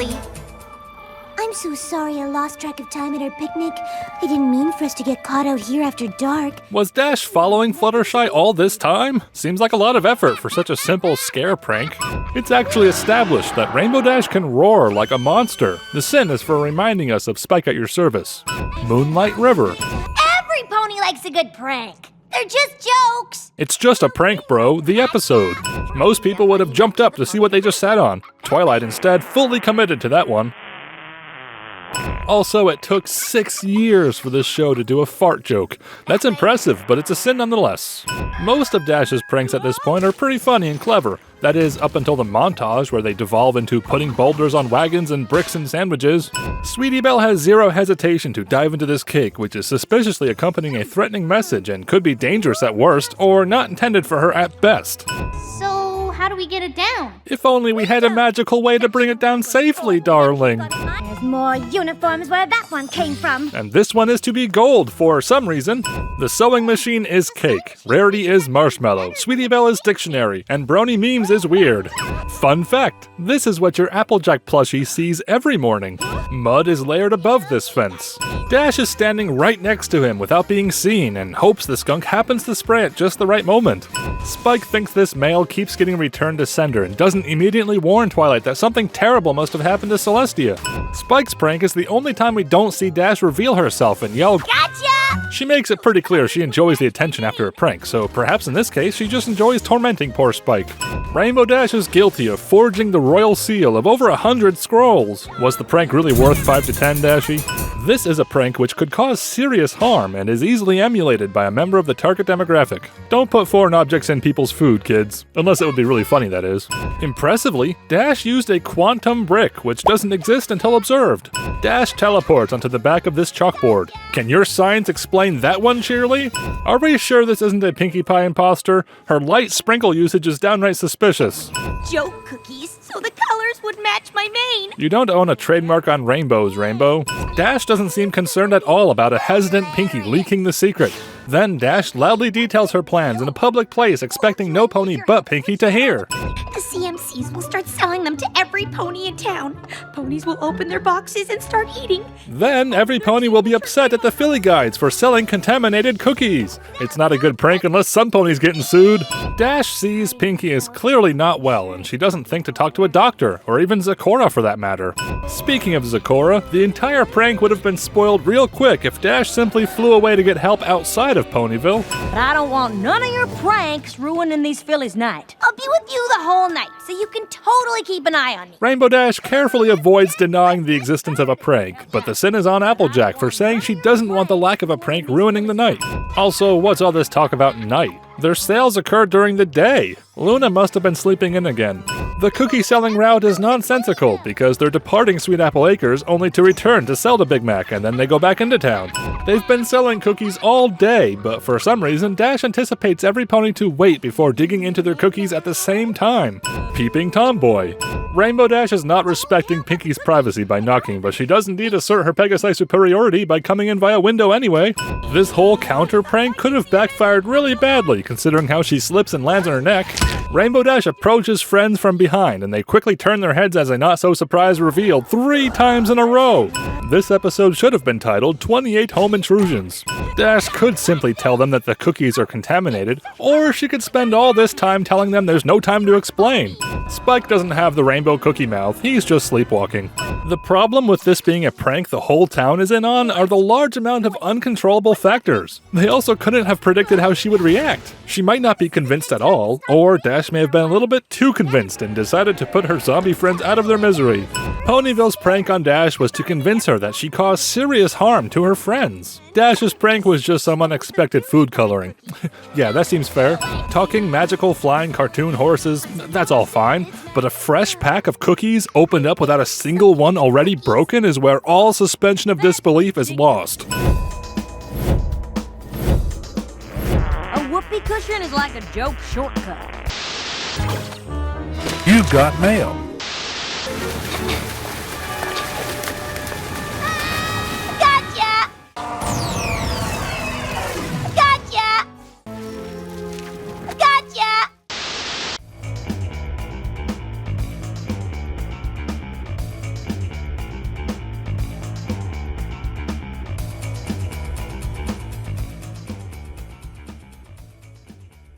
early. I'm so sorry I lost track of time at our picnic. I didn't mean for us to get caught out here after dark. Was Dash following Fluttershy all this time? Seems like a lot of effort for such a simple scare prank. It's actually established that Rainbow Dash can roar like a monster. The sin is for reminding us of Spike at your service. Moonlight River. Every pony likes a good prank. They're just jokes. It's just a prank, bro. The episode. Most people would have jumped up to see what they just sat on. Twilight instead fully committed to that one. Also, it took 6 years for this show to do a fart joke. That's impressive, but it's a sin nonetheless. Most of Dash's pranks at this point are pretty funny and clever. That is, up until the montage where they devolve into putting boulders on wagons and bricks in sandwiches. Sweetie Belle has zero hesitation to dive into this cake, which is suspiciously accompanying a threatening message and could be dangerous at worst, or not intended for her at best. So, how do we get it down? If only we had a magical way to bring it down safely, darling. There's more uniforms where that one came from. And this one is to be gold for some reason. The sewing machine is cake, Rarity is marshmallow, Sweetie Belle is dictionary, and Brony memes is weird. Fun fact, this is what your Applejack plushie sees every morning. Mud is layered above this fence. Dash is standing right next to him without being seen and hopes the skunk happens to spray at just the right moment. Spike thinks this mail keeps getting returned to sender and doesn't immediately warn Twilight that something terrible must have happened to Celestia. Spike's prank is the only time we don't see Dash reveal herself and yell, Gotcha! She makes it pretty clear she enjoys the attention after a prank, so perhaps in this case she just enjoys tormenting poor Spike. Rainbow Dash is guilty of forging the royal seal of over 100 scrolls. Was the prank really worth 5 to 10, Dashy? This is a prank which could cause serious harm and is easily emulated by a member of the target demographic. Don't put foreign objects in people's food, kids. Unless it would be really funny, that is. Impressively, Dash used a quantum brick, which doesn't exist until observed. Dash teleports onto the back of this chalkboard. Can your science explain that one, Shirley? Are we sure this isn't a Pinkie Pie imposter? Her light sprinkle usage is downright suspicious. Joke cookies, so the colors would match my mane. You don't own a trademark on rainbows, Rainbow. Dash doesn't seem concerned at all about a hesitant Pinkie leaking the secret. Then Dash loudly details her plans in a public place, expecting no pony but Pinkie to hear. The CMCs will start selling them to every pony in town. Ponies will open their boxes and start eating. Then every pony will be upset at the Philly Guides for selling contaminated cookies. It's not a good prank unless some pony's getting sued. Dash sees Pinkie is clearly not well, and she doesn't think to talk to a doctor, or even Zecora for that matter. Speaking of Zecora, the entire prank would have been spoiled real quick if Dash simply flew away to get help outside of Ponyville. But I don't want none of your pranks ruining these fillies' night. I'll be with you the whole night, so you can totally keep an eye on me. Rainbow Dash carefully avoids denying the existence of a prank, but the sin is on Applejack for saying she doesn't want the lack of a prank ruining the night. Also, what's all this talk about night? Their sales occur during the day. Luna must have been sleeping in again. The cookie-selling route is nonsensical because they're departing Sweet Apple Acres only to return to sell the Big Mac, and then they go back into town. They've been selling cookies all day, but for some reason, Dash anticipates every pony to wait before digging into their cookies at the same time. Peeping tomboy. Rainbow Dash is not respecting Pinkie's privacy by knocking, but she does indeed assert her Pegasi superiority by coming in via window anyway. This whole counter prank could have backfired really badly, considering how she slips and lands on her neck. Rainbow Dash approaches friends from behind, and they quickly turn their heads as a not-so-surprise reveal 3 times in a row. This episode should have been titled 28 Home Intrusions. Dash could simply tell them that the cookies are contaminated, or she could spend all this time telling them there's no time to explain. Spike doesn't have the rainbow cookie mouth, he's just sleepwalking. The problem with this being a prank the whole town is in on are the large amount of uncontrollable factors. They also couldn't have predicted how she would react. She might not be convinced at all, or Dash may have been a little bit too convinced and decided to put her zombie friends out of their misery. Ponyville's prank on Dash was to convince her that she caused serious harm to her friends. Dash's prank was just some unexpected food coloring. Yeah, that seems fair. Talking magical flying cartoon horses, that's all fine. But a fresh pack of cookies opened up without a single one already broken is where all suspension of disbelief is lost. A whoopee cushion is like a joke shortcut. You've got mail.